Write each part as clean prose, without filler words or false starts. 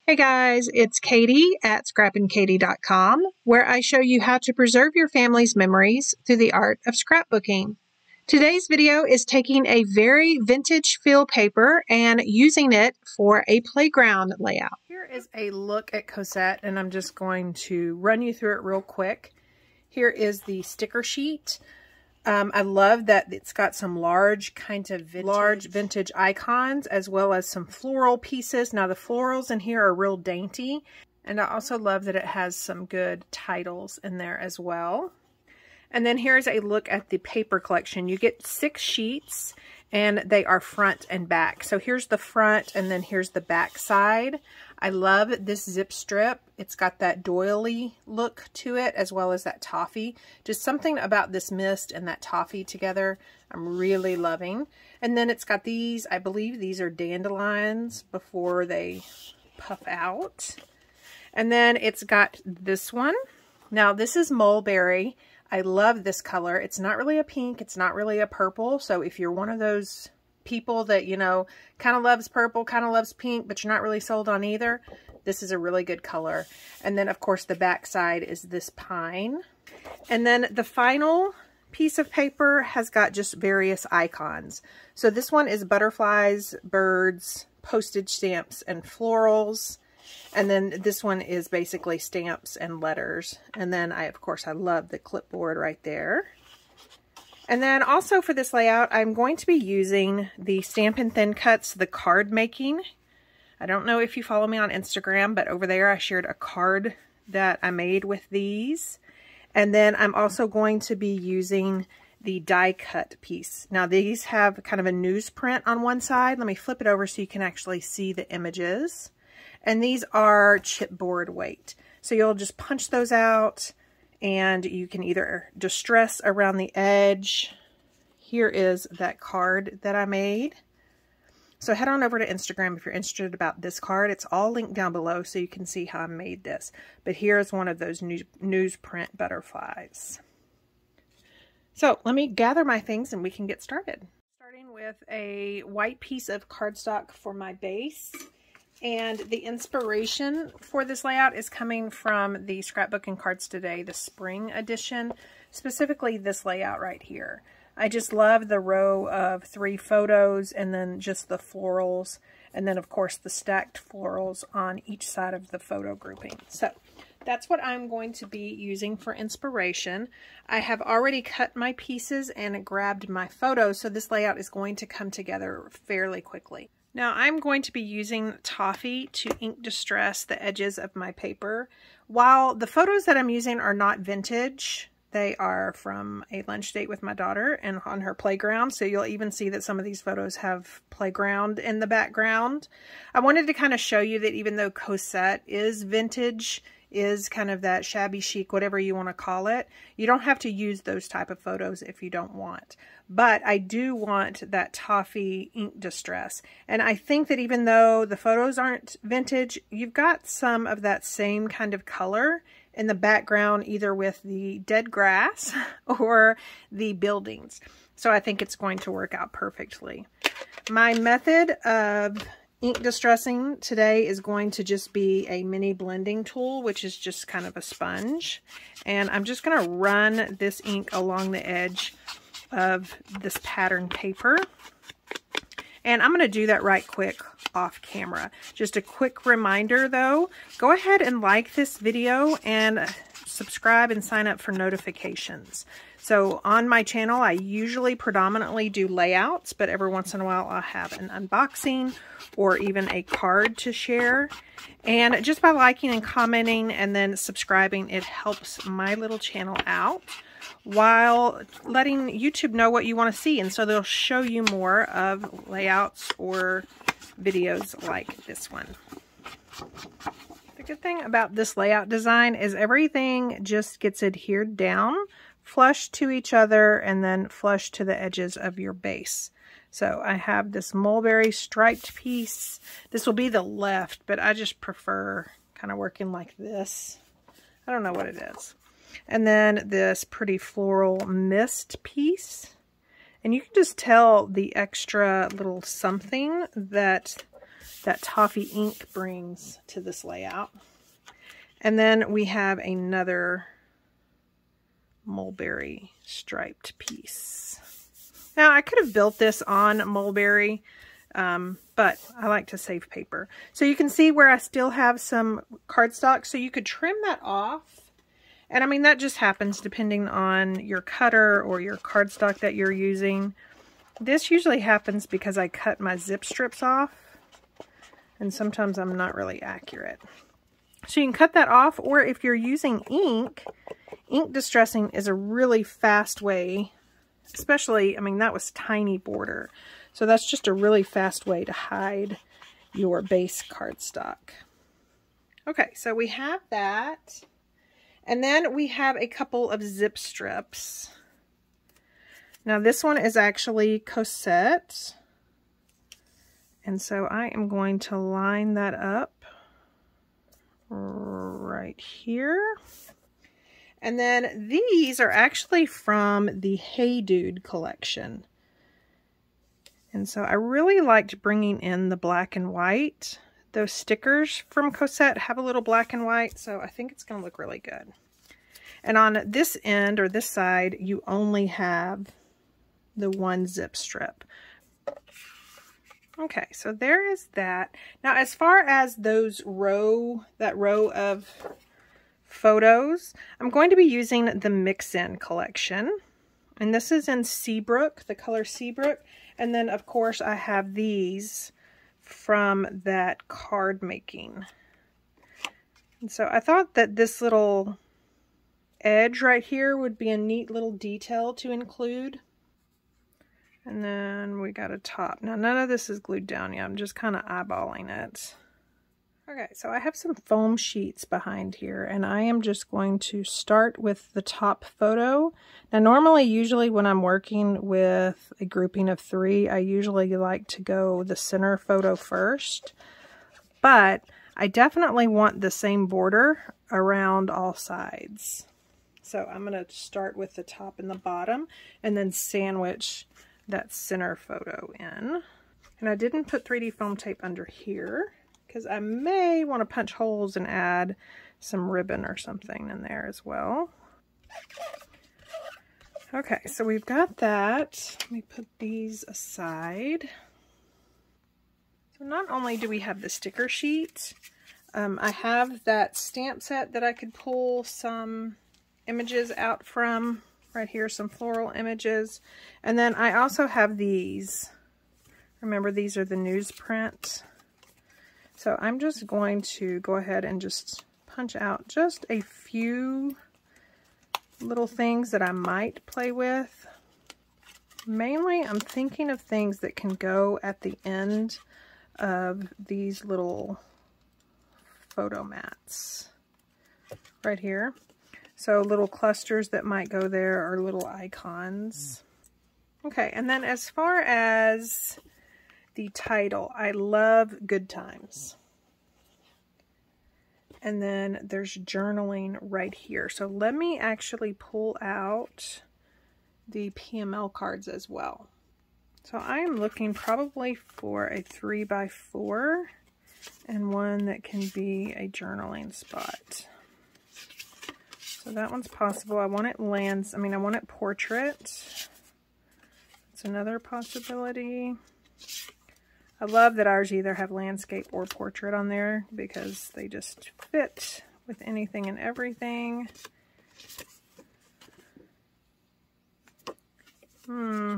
Hey guys, it's Katie at scrappinkaty.com, where I show you how to preserve your family's memories through the art of scrapbooking. Today's video is taking a very vintage feel paper and using it for a playground layout. Here is a look at Cosette, and I'm just going to run you through it real quick. Here is the sticker sheet. I love that it's got some large vintage icons, as well as some floral pieces. Now the florals in here are real dainty, and I also love that it has some good titles in there as well. And then here's a look at the paper collection. You get 6 sheets, and they are front and back. So here's the front, and then here's the back side. I love this zip strip. It's got that doily look to it, as well as that toffee. Just something about this mist and that toffee together I'm really loving. And then it's got these, I believe these are dandelions before they puff out. And then it's got this one. Now this is mulberry. I love this color. It's not really a pink. It's not really a purple. So if you're one of those people that, you know, kind of loves purple, kind of loves pink, but you're not really sold on either, this is a really good color. And then, of course, the back side is this pine. And then the final piece of paper has got just various icons. So this one is butterflies, birds, postage stamps, and florals. And then this one is basically stamps and letters. And then of course, I love the clipboard right there. And then also for this layout, I'm going to be using the Stampin' Thin Cuts, the card making. I don't know if you follow me on Instagram, but over there I shared a card that I made with these. And then I'm also going to be using the die cut piece. Now these have kind of a newsprint on one side. Let me flip it over so you can actually see the images. And these are chipboard weight. So you'll just punch those out, and you can either distress around the edge. Here is that card that I made. So head on over to Instagram if you're interested about this card. It's all linked down below so you can see how I made this. But here's one of those newsprint butterflies. So let me gather my things and we can get started. Starting with a white piece of cardstock for my base. And the inspiration for this layout is coming from the Scrapbooking Cards Today, the spring edition, specifically this layout right here. I just love the row of 3 photos and then just the florals, and then of course the stacked florals on each side of the photo grouping. So that's what I'm going to be using for inspiration. I have already cut my pieces and grabbed my photos, so this layout is going to come together fairly quickly. Now I'm going to be using toffee to ink distress the edges of my paper. While the photos that I'm using are not vintage, they are from a lunch date with my daughter and on her playground. So you'll even see that some of these photos have playground in the background. I wanted to kind of show you that even though Cosette is vintage, is kind of that shabby chic, whatever you want to call it, you don't have to use those type of photos if you don't want. But I do want that toffee ink distress. And I think that even though the photos aren't vintage, you've got some of that same kind of color in the background, either with the dead grass or the buildings. So I think it's going to work out perfectly. My method of ink distressing today is going to just be a mini blending tool, which is just kind of a sponge. And I'm just going to run this ink along the edge of this pattern paper. And I'm going to do that right quick off camera. Just a quick reminder though, go ahead and like this video and subscribe and sign up for notifications. So on my channel, I usually predominantly do layouts, but every once in a while I'll have an unboxing or even a card to share. And just by liking and commenting and then subscribing, it helps my little channel out while letting YouTube know what you want to see. And so they'll show you more of layouts or videos like this one. The good thing about this layout design is everything just gets adhered down, flush to each other, and then flush to the edges of your base. So I have this mulberry striped piece. This will be the left, but I just prefer kind of working like this. I don't know what it is. And then this pretty floral mist piece. And you can just tell the extra little something that that toffee ink brings to this layout. And then we have another mulberry striped piece. Now I could have built this on mulberry, but I like to save paper. So you can see where I still have some cardstock, so you could trim that off. And I mean, that just happens depending on your cutter or your cardstock that you're using. This usually happens because I cut my zip strips off, and sometimes I'm not really accurate. So you can cut that off, or if you're using ink distressing is a really fast way, especially, I mean, that was tiny border. So that's just a really fast way to hide your base cardstock. Okay, so we have that. And then we have a couple of zip strips. Now this one is actually Cossette. And so I am going to line that up right here. And then these are actually from the Hey Dude collection. And so I really liked bringing in the black and white. Those stickers from Cossette have a little black and white, so I think it's going to look really good. And on this end, or this side, you only have the one zip strip. Okay, so there is that. Now, as far as that row of photos, I'm going to be using the Mix-In collection. And this is in Seabrook, the color Seabrook. And then, of course, I have these from that card making. And so I thought that this little edge right here would be a neat little detail to include. And then we got a top. Now none of this is glued down yet. I'm just kind of eyeballing it. Okay, so I have some foam sheets behind here, and I am just going to start with the top photo. Now usually when I'm working with a grouping of 3, I usually like to go the center photo first, but I definitely want the same border around all sides. So I'm going to start with the top and the bottom and then sandwich that center photo in. And I didn't put 3D foam tape under here, because I may want to punch holes and add some ribbon or something in there as well. Okay, so we've got that. Let me put these aside. So not only do we have the sticker sheet, I have that stamp set that I could pull some images out from. Right here, some floral images. And then I also have these. Remember, these are the newsprint. So I'm just going to go ahead and just punch out just a few little things that I might play with. Mainly, I'm thinking of things that can go at the end of these little photo mats right here. So little clusters that might go there, or little icons. Okay, and then as far as the title, I love Good Times. And then there's journaling right here. So let me actually pull out the PML cards as well. So I am looking probably for a 3x4 and one that can be a journaling spot. So that one's possible. I want it I want it portrait. It's another possibility. I love that ours either have landscape or portrait on there, because they just fit with anything and everything. I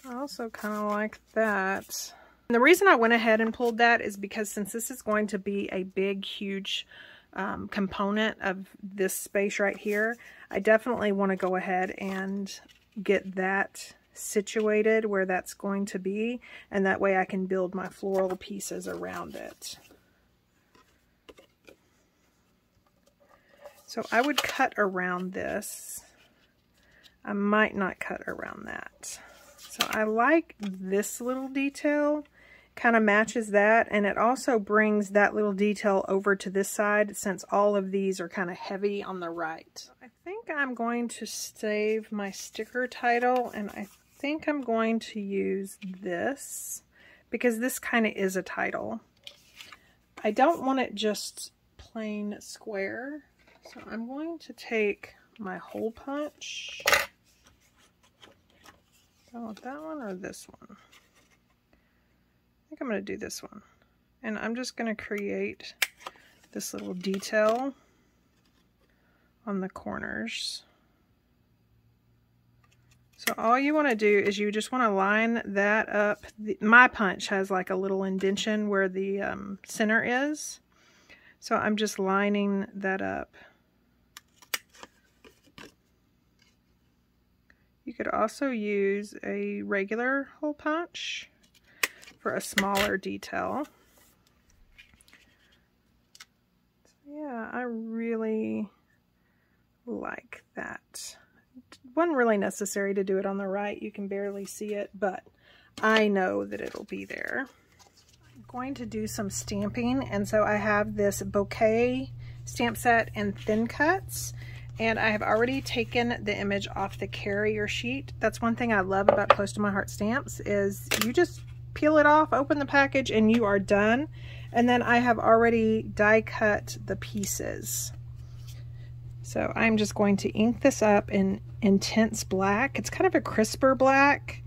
also kind of like that. And the reason I went ahead and pulled that is because since this is going to be a big, huge component of this space right here, I definitely want to go ahead and get that situated where that's going to be, and that way I can build my floral pieces around it. So I would cut around this. I might not cut around that. So I like this little detail. Kind of matches that, and it also brings that little detail over to this side, since all of these are kind of heavy on the right. I think I'm going to save my sticker title, and I think I'm going to use this because this kind of is a title. I don't want it just plain square, so I'm going to take my hole punch. Do I want that one or this one? I think I'm going to do this one. And I'm just going to create this little detail on the corners. So all you want to do is you just want to line that up. My punch has like a little indentation where the center is. So I'm just lining that up. You could also use a regular hole punch for a smaller detail. So yeah, I really like that. It wasn't really necessary to do it on the right. You can barely see it, but I know that it'll be there. I'm going to do some stamping, and so I have this bouquet stamp set and thin cuts. And I have already taken the image off the carrier sheet. That's one thing I love about Close to My Heart stamps is you just peel it off, open the package, and you are done. And then I have already die cut the pieces. So I'm just going to ink this up in intense black. It's kind of a crisper black.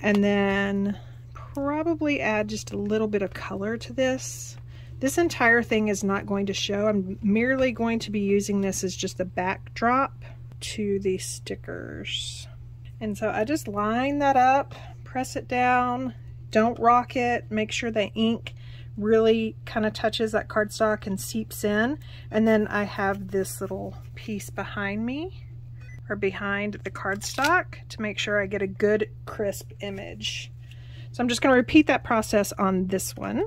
And then probably add just a little bit of color to this. This entire thing is not going to show. I'm merely going to be using this as just a backdrop to the stickers. And so I just line that up, press it down, don't rock it, make sure the ink really kind of touches that cardstock and seeps in. And then I have this little piece behind me, or behind the cardstock, to make sure I get a good crisp image. So I'm just going to repeat that process on this one.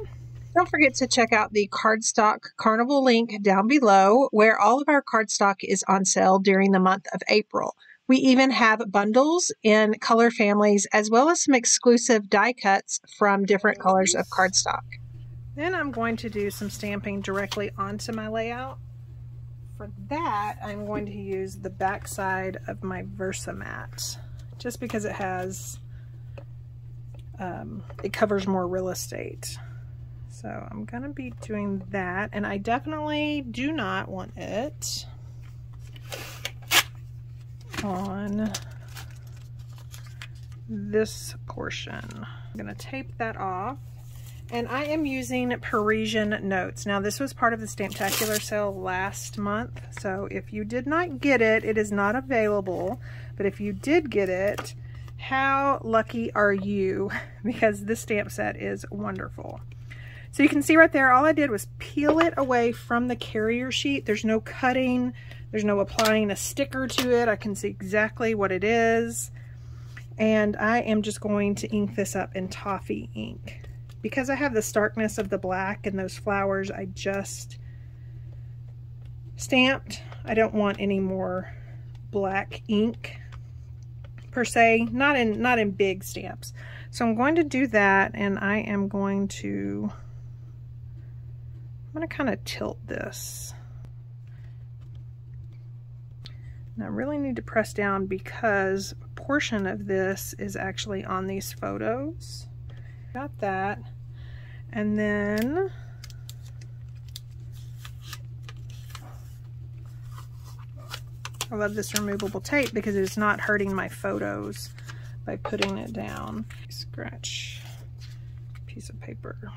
Don't forget to check out the Cardstock Carnival link down below, where all of our cardstock is on sale during the month of April. We even have bundles in color families, as well as some exclusive die cuts from different colors of cardstock. Then I'm going to do some stamping directly onto my layout. For that, I'm going to use the back side of my Versamat, just because it has, it covers more real estate. So I'm going to be doing that, and I definitely do not want it on this portion. I'm going to tape that off, and I am using Parisian Notes. Now this was part of the Stamptacular sale last month, so if you did not get it, it is not available, but if you did get it, how lucky are you, because this stamp set is wonderful. So you can see right there, all I did was peel it away from the carrier sheet. There's no cutting, there's no applying a sticker to it. I can see exactly what it is. And I am just going to ink this up in toffee ink. Because I have the starkness of the black and those flowers I just stamped, I don't want any more black ink per se, not in big stamps. So I'm going to do that, and I am going to I'm going to kind of tilt this. Now I really need to press down because a portion of this is actually on these photos. Got that. And then I love this removable tape because it's not hurting my photos by putting it down. Scratch a piece of paper.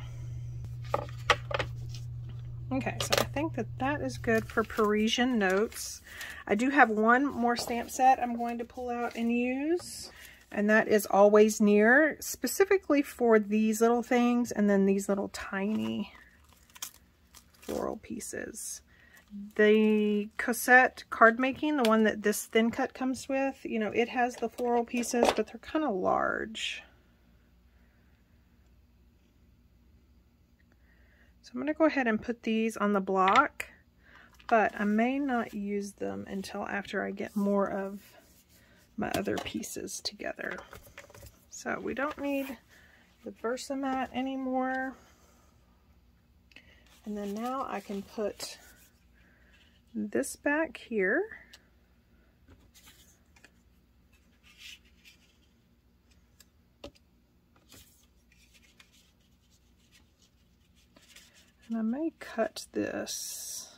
Okay, so I think that that is good for Parisian Notes. I do have one more stamp set I'm going to pull out and use, and that is Always Near, specifically for these little things and then these little tiny floral pieces. The Cosette card making, the one that this thin cut comes with, you know, it has the floral pieces, but they're kind of large. So I'm going to go ahead and put these on the block, but I may not use them until after I get more of my other pieces together. So we don't need the Versamat anymore. And then now I can put this back here. And I may cut this.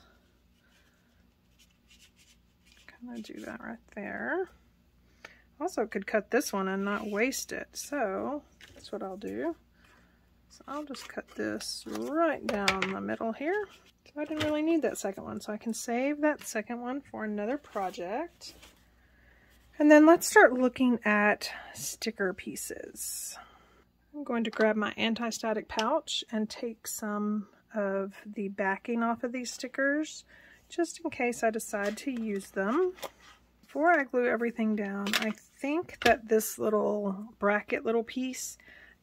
Kind of do that right there. Also could cut this one and not waste it. So that's what I'll do. So I'll just cut this right down the middle here. So I didn't really need that second one, so I can save that second one for another project. And then let's start looking at sticker pieces. I'm going to grab my anti-static pouch and take some of the backing off of these stickers, just in case I decide to use them. Before I glue everything down, I think that this little bracket little piece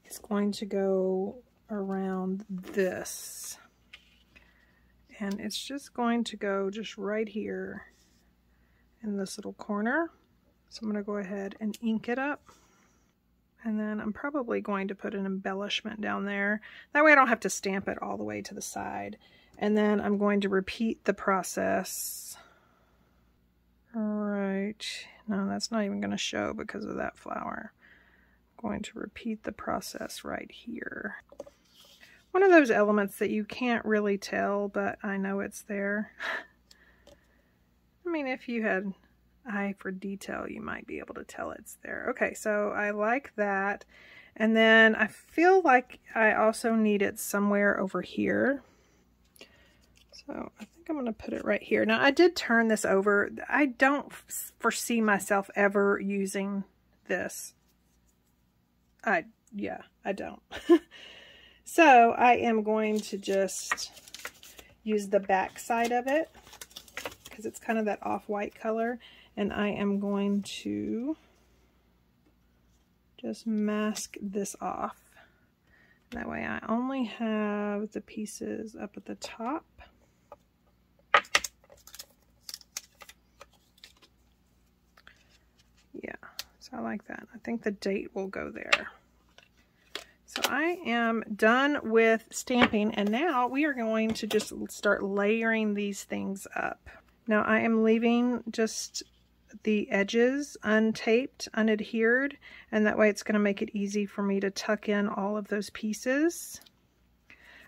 is going to go around this. And it's just going to go just right here in this little corner. So I'm going to go ahead and ink it up. And then I'm probably going to put an embellishment down there. That way I don't have to stamp it all the way to the side. And then I'm going to repeat the process. Right. No, that's not even going to show because of that flower. I'm going to repeat the process right here. One of those elements that you can't really tell, but I know it's there. I mean, if you had eye for detail, you might be able to tell it's there. Okay, so I like that. And then I feel like I also need it somewhere over here. So I think I'm going to put it right here. Now I did turn this over. I don't foresee myself ever using this. Yeah, I don't. So I am going to just use the back side of it because it's kind of that off-white color. And I am going to just mask this off. That way I only have the pieces up at the top. Yeah, so I like that. I think the date will go there. So I am done with stamping, and now we are going to just start layering these things up. Now I am leaving just the edges untaped, unadhered, and that way it's going to make it easy for me to tuck in all of those pieces.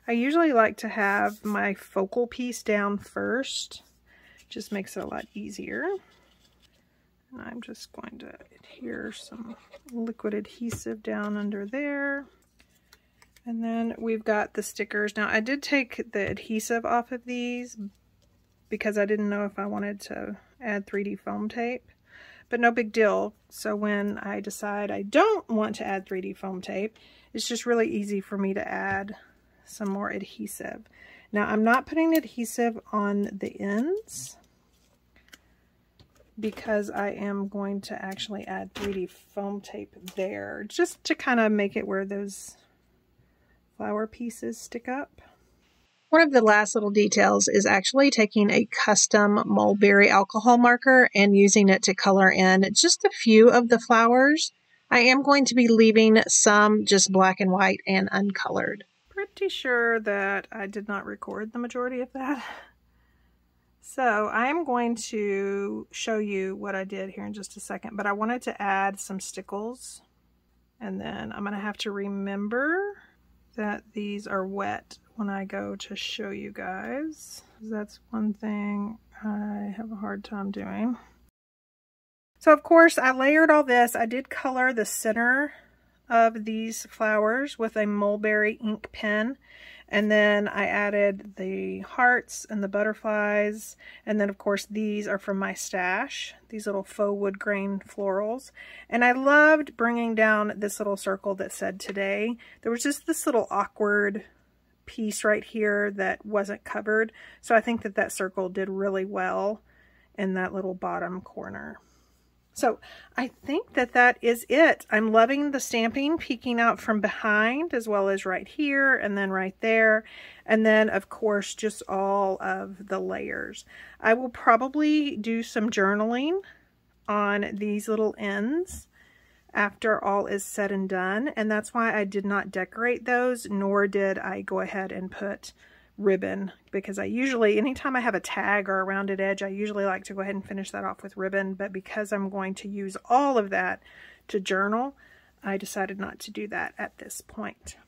I usually like to have my focal piece down first. Just makes it a lot easier. And I'm just going to adhere some liquid adhesive down under there. And then we've got the stickers. Now I did take the adhesive off of these because I didn't know if I wanted to add 3D foam tape, but no big deal. So when I decide I don't want to add 3D foam tape, it's just really easy for me to add some more adhesive. Now I'm not putting adhesive on the ends because I am going to actually add 3D foam tape there, just to kind of make it where those flower pieces stick up. One of the last little details is actually taking a custom mulberry alcohol marker and using it to color in just a few of the flowers. I am going to be leaving some just black and white and uncolored. Pretty sure that I did not record the majority of that. So I am going to show you what I did here in just a second, but I wanted to add some stickles, and then I'm going to have to remember that these are wet when I go to show you guys. That's one thing I have a hard time doing. So of course I layered all this. I did color the center of these flowers with a mulberry ink pen, and then I added the hearts and the butterflies, and then of course these are from my stash, these little faux wood grain florals. And I loved bringing down this little circle that said today. There was just this little awkward piece right here that wasn't covered, so I think that that circle did really well in that little bottom corner. So I think that that is it. I'm loving the stamping peeking out from behind, as well as right here and then right there. And then of course, just all of the layers. I will probably do some journaling on these little ends after all is said and done. And that's why I did not decorate those, nor did I go ahead and put ribbon, because I usually, anytime I have a tag or a rounded edge, I usually like to go ahead and finish that off with ribbon. But because I'm going to use all of that to journal, I decided not to do that at this point.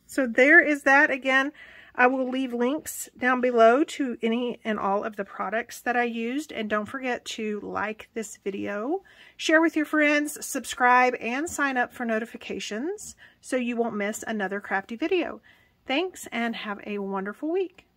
So there is that. Again, I will leave links down below to any and all of the products that I used. And don't forget to like this video, share with your friends, subscribe, and sign up for notifications so you won't miss another crafty video. Thanks, and have a wonderful week.